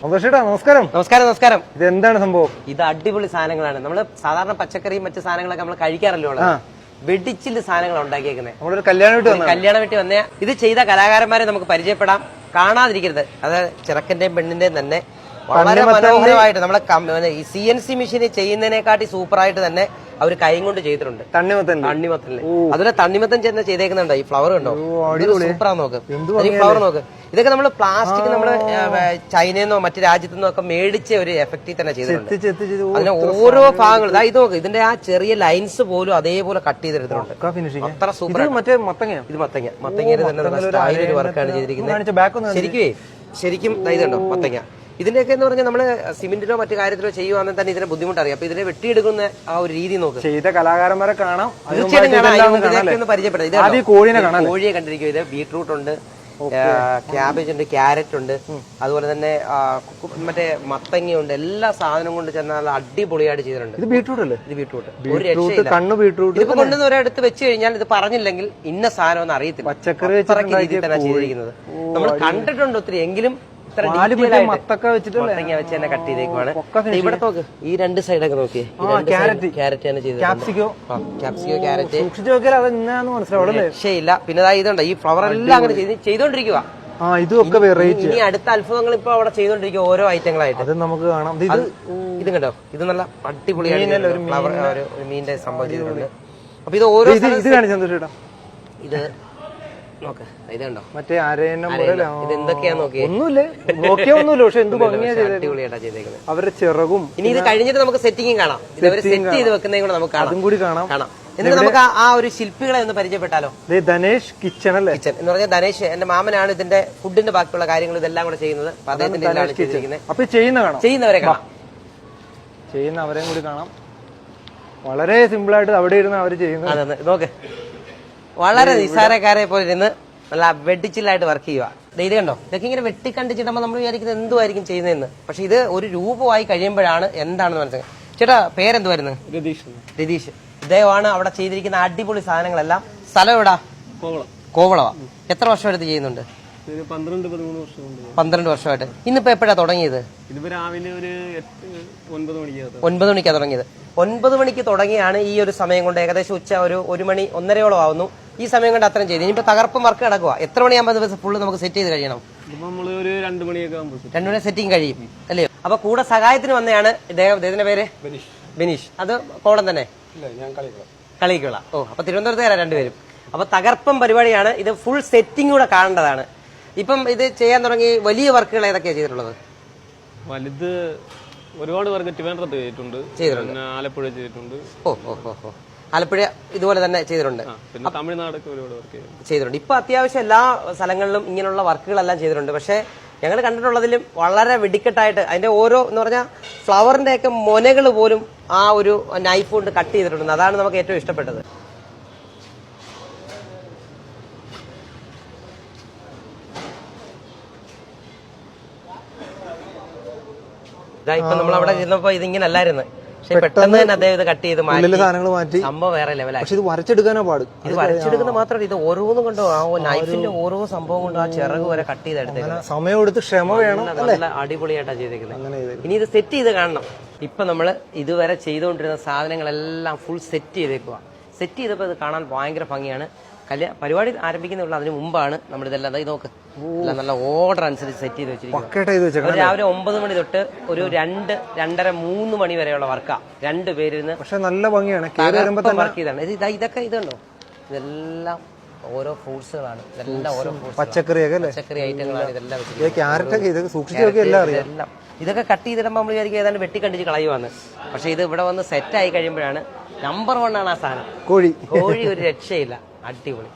സന്തോഷേട്ടാ നമസ്കാരം. നമസ്കാരം. നമസ്കാരം. ഇത് എന്താണ് സംഭവം? ഇത് അടിപൊളി സാധനങ്ങളാണ്. നമ്മള് സാധാരണ പച്ചക്കറിയും മറ്റു സാധനങ്ങളൊക്കെ നമ്മൾ കഴിക്കാറല്ലോ. വെടിച്ചില് സാധനങ്ങൾ ഉണ്ടാക്കിയേക്കുന്നത്. നമ്മളൊരു കല്യാണ വീട്ടിൽ വന്ന ഇത് ചെയ്ത കലാകാരന്മാരെ നമുക്ക് പരിചയപ്പെടാം. കാണാതിരിക്കരുത്. അതായത് ചെറുക്കന്റെയും പെണ്ണിന്റെയും തന്നെ വളരെ മനോഹരമായിട്ട് നമ്മളെ ഈ CNC മെഷീനിൽ ചെയ്യുന്നതിനെക്കാട്ടി സൂപ്പറായിട്ട് തന്നെ അവർ കൈ കൊണ്ട് ചെയ്തിട്ടുണ്ട്. തണ്ണിമത്തല്ലേ അതുപോലെ തണ്ണിമത്തൻ ചെന്ന് ചെയ്തേക്കുന്നുണ്ടോ? ഈ ഫ്ലവർ ഉണ്ടോ? സൂപ്പറാ. നോക്ക് ഈ ഫ്ലവർ നോക്ക്. ഇതൊക്കെ നമ്മൾ പ്ലാസ്റ്റിക് നമ്മള് ചൈനയെന്നോ മറ്റു രാജ്യത്തുനിന്നോ ഒക്കെ മേടിച്ച ഒരു എഫക്റ്റിൽ തന്നെ ചെയ്തിട്ടുണ്ട്. അതിന്റെ ഓരോ ഭാഗങ്ങളും ഇത് നോക്ക്. ഇതിന്റെ ആ ചെറിയ ലൈൻസ് പോലും അതേപോലെ കട്ട് ചെയ്തെടുത്തിട്ടുണ്ട്. അത്ര സൂപ്പർ. ഇത് മത്തങ്ങ തന്നെ വർക്കാണ് ചെയ്തിരിക്കുന്നത്. ശരിക്കും ഇതുണ്ടോ മത്തങ്ങ? ഇതിന്റെയൊക്കെ എന്ന് പറഞ്ഞാൽ നമ്മള് സിമെന്റിലോ മറ്റു കാര്യത്തിലോ ചെയ്യുവാണെങ്കിൽ തന്നെ ഇതിന്റെ ബുദ്ധിമുട്ടറിയാം. അപ്പൊ ഇതിനെ വെട്ടിയെടുക്കുന്ന ആ ഒരു രീതി നോക്ക്. ചെയ്ത കലാകാരന്മാരെ കാണാം. തീർച്ചയായിട്ടും പരിചയപ്പെടാം. കോഴിയെ കണ്ടിരിക്കും. ഇത് ബീട്രൂട്ട് ഉണ്ട്, ക്യാബേജ് ഉണ്ട്, ക്യാരറ്റ് ഉണ്ട്, അതുപോലെ തന്നെ മറ്റേ മത്തങ്ങയുണ്ട്. എല്ലാ സാധനവും കൊണ്ട് ചെന്നാൽ അടിപൊളിയായിട്ട് ചെയ്തിട്ടുണ്ട്. ഇത് ബീട്രൂട്ട് അല്ലേ? ഇത് ബീട്രൂട്ട്. ഒരു രക്ഷയില്ല. ഇതിപ്പോ കൊണ്ടുവന്ന് ഒരിടത്ത് വെച്ച് കഴിഞ്ഞാൽ ഇത് പറഞ്ഞില്ലെങ്കിൽ ഇന്ന സാധനം ഒന്നും അറിയത്തില്ല. പച്ചക്കറി രീതിയിൽ തന്നെ ചെയ്തിരിക്കുന്നത് നമ്മൾ കണ്ടിട്ടുണ്ട് ഒത്തിരി. എങ്കിലും മത്തങ്ങ വെച്ച് തന്നെ കട്ട് ചെയ്തേക്കുവാണ്. ഇവിടെ നോക്ക്. ഈ രണ്ട് സൈഡൊക്കെ നോക്കിയേ. ക്യാരറ്റ് ആണ് ചെയ്തത്. ക്യാപ്സിക്കോ, ക്യാരറ്റ് രക്ഷയില്ല. പിന്നെ ഇതുണ്ട്. ഈ ഫ്ലവർ എല്ലാം അങ്ങനെ ചെയ്തോണ്ടിരിക്കുക. ഇനി അടുത്ത അത്ഭുതങ്ങൾ ഇപ്പൊ അവിടെ ചെയ്തോണ്ടിരിക്കുക ഓരോ ഐറ്റങ്ങളായിട്ട്. നമുക്ക് കാണാം. ഇത് കണ്ടോ? ഇത് നല്ല അടിപൊളിയാണ്. ഒരു മീനിന്റെ സംഭവം ചെയ്തിട്ടുണ്ട്. അപ്പൊ ഇത് ഓരോ ഇത് നോക്ക്. ഇതുണ്ടോ? മറ്റേ ഇത് എന്തൊക്കെയാ നോക്കിയേ. അടിപൊളിയായിട്ടാ ചെയ്തേക്കുന്നത്. അവരുടെ ചിറകും. ഇനി ഇത് കഴിഞ്ഞിട്ട് നമുക്ക് സെറ്റിംഗും കാണാം. ഇതവരെ സെറ്റ് ചെയ്ത് വെക്കുന്നതും കൂടെ നമുക്ക് കാണാം. എന്നിട്ട് നമുക്ക് ആ ഒരു ശില്പികളെ ഒന്ന് പരിചയപ്പെട്ടാലോ? ധനേഷ് കിച്ചൺ അല്ലേ? കിച്ചൺ എന്ന് പറഞ്ഞാൽ ധനേഷ് എന്റെ മാമനാണ് ഇതിന്റെ ഫുഡിന്റെ ബാക്കിയുള്ള കാര്യങ്ങൾ ഇതെല്ലാം കൂടെ ചെയ്യുന്നത്. അപ്പൊ ചെയ്യുന്നവരെ കാണാം. ചെയ്യുന്നവരെയും കൂടി കാണാം. വളരെ സിമ്പിൾ ആയിട്ട് അവിടെ ഇരുന്ന് അവര് ചെയ്യുന്നത്. അതെ നോക്ക്. വളരെ നിസ്സാരക്കാരെ പോലെ ഇരുന്ന് നല്ല വെട്ടിച്ചില്ലായിട്ട് വർക്ക് ചെയ്യുക. ഇത് കണ്ടോ? ഇതൊക്കെ ഇങ്ങനെ വെട്ടിക്കണ്ടിച്ചിട്ടുമ്പോ നമ്മൾ വിചാരിക്കുന്നത് എന്തുമായിരിക്കും ചെയ്യുന്നതെന്ന്. പക്ഷെ ഇത് ഒരു രൂപമായി കഴിയുമ്പോഴാണ് എന്താണെന്ന് മനസ്സിലാക്കുക. ചേട്ടാ പേരെന്തുവായിരുന്നു? രതീഷ്. ഇദ്ദേഹമാണ് അവിടെ ചെയ്തിരിക്കുന്ന അടിപൊളി സാധനങ്ങളെല്ലാം. സ്ഥലം എവിടാ? കോവളവാ. എത്ര വർഷമായിട്ട് ചെയ്യുന്നുണ്ട്? 12 വർഷമായിട്ട്. ഇന്നിപ്പോ എപ്പോഴാ തുടങ്ങിയത്? 9 മണിക്കാ തുടങ്ങിയത്. 9 മണിക്ക് തുടങ്ങിയാണ് ഈ ഒരു സമയം കൊണ്ട് ഏകദേശം ഉച്ച 1 മണി 1:30 ആവുന്നു. ഈ സമയം കൊണ്ട് അത്രയും ചെയ്തു. ഇനിയിപ്പോ തകർപ്പം വർക്ക് കിടക്കുക. എത്ര മണിയാകുമ്പോൾ ദിവസം ഫുള്ള് നമുക്ക് സെറ്റ് ചെയ്ത് കഴിയണം? 2 മണി സെറ്റിംഗ് കഴിയും അല്ലേ? അപ്പൊ കൂടെ സഹായത്തിന് വന്നതാണ് ഇദ്ദേഹത്തിന്റെ പേര് ബിനീഷ്. അത് കോളം തന്നെ കളിക്കുള്ള. ഓ, അപ്പൊ തിരുവനന്തപുരത്തുകാരാ രണ്ടുപേരും. അപ്പൊ തകർപ്പം പരിപാടിയാണ്. ഇത് ഫുൾ സെറ്റിംഗ് കൂടെ കാണേണ്ടതാണ്. ഇപ്പം ഇത് ചെയ്യാൻ തുടങ്ങി വലിയ വർക്കുകൾ ഏതൊക്കെയാ ചെയ്തിട്ടുള്ളത്? വലുത് ഒരുപാട് വർക്ക് ട്രിവാൻഡ്രത്ത് ചെയ്തിട്ടുണ്ട്. ആലപ്പുഴ ചെയ്തിട്ടുണ്ട്. ആലപ്പുഴ ഇതുപോലെ തന്നെ ചെയ്തിട്ടുണ്ട്. പിന്നെ തമിഴ്നാടൊക്കെ ഒരുപാട് വർക്ക് ചെയ്തിട്ടുണ്ട്. ഇപ്പൊ അത്യാവശ്യം എല്ലാ സ്ഥലങ്ങളിലും ഇങ്ങനെയുള്ള വർക്കുകളെല്ലാം ചെയ്തിട്ടുണ്ട്. പക്ഷെ ഞങ്ങൾ കണ്ടിട്ടുള്ളതിലും വളരെ വെടിക്കെട്ടായിട്ട് അതിന്റെ ഓരോ എന്ന് പറഞ്ഞാൽ ഫ്ലവറിന്റെ ഒക്കെ മൊനകൾ പോലും ആ ഒരു നൈഫ് കൊണ്ട് കട്ട് ചെയ്തിട്ടുണ്ട്. അതാണ് നമുക്ക് ഏറ്റവും ഇഷ്ടപ്പെട്ടത്. ഇപ്പൊ നമ്മൾ അവിടെ ഇരുന്നപ്പോ ഇതിങ്ങനെ അല്ലായിരുന്നു. പക്ഷെ പെട്ടെന്ന് തന്നെ അദ്ദേഹം ഇത് കട്ട് ചെയ്ത് മാറ്റി. സംഭവം വേറെ ലെവലായി. ഇത് വരച്ചെടുക്കാനോ പാട്. ഇത് വരച്ചെടുക്കുന്ന മാത്രമല്ല, ഇത് ഓരോന്നും കൊണ്ടോ ആ നൈഫിന്റെ ഓരോ സംഭവം കൊണ്ടോ ആ ചിറക് വരെ കട്ട് ചെയ്തെടുത്തേക്കുന്നത്. സമയം എടുത്ത് ക്ഷമ വേണം. നല്ല അടിപൊളിയായിട്ടാണ് ചെയ്തേക്കുന്നത്. ഇനി ഇത് സെറ്റ് ചെയ്ത് കാണണം. ഇപ്പൊ നമ്മള് ഇതുവരെ ചെയ്തുകൊണ്ടിരുന്ന സാധനങ്ങളെല്ലാം ഫുൾ സെറ്റ് ചെയ്തേക്കുക. സെറ്റ് ചെയ്തപ്പോ ഇത് കാണാൻ ഭയങ്കര ഭംഗിയാണ്. പരിപാടി ആരംഭിക്കുന്നുള്ള അതിന് മുമ്പാണ് നമ്മൾ ഇതെല്ലാം നോക്ക് നല്ല ഓർഡർ അനുസരിച്ച് സെറ്റ് ചെയ്ത് വെച്ചിരിക്കുന്നത്. രാവിലെ 9 മണി തൊട്ട് ഒരു 2, 2:30, 3 മണി വരെയുള്ള വർക്കാ. 2 പേരിന്ന്. പക്ഷെ നല്ല ഭംഗിയാണ് വർക്ക് ചെയ്താണ്. ഇതൊക്കെ ഇതുണ്ടോ? ഇതെല്ലാം ഓരോ ഫ്രൂട്ട്സുകളാണ്. ഇതെല്ലാം ഓരോ പച്ചക്കറി ഐറ്റങ്ങളാണ്. ഇതെല്ലാം ഇതൊക്കെ കട്ട് ചെയ്തിടുമ്പോൾ നമ്മൾ വിചാരിക്കും ഏതാണ്ട് വെട്ടിക്കണ്ടിച്ച് കളയുവാന്ന്. പക്ഷെ ഇത് ഇവിടെ വന്ന് സെറ്റ് ആയി കഴിയുമ്പോഴാണ് നമ്പർ 1 ആണ് ആ സാധനം. കോഴി ഒരു രക്ഷയില്ല. അടിപൊളി.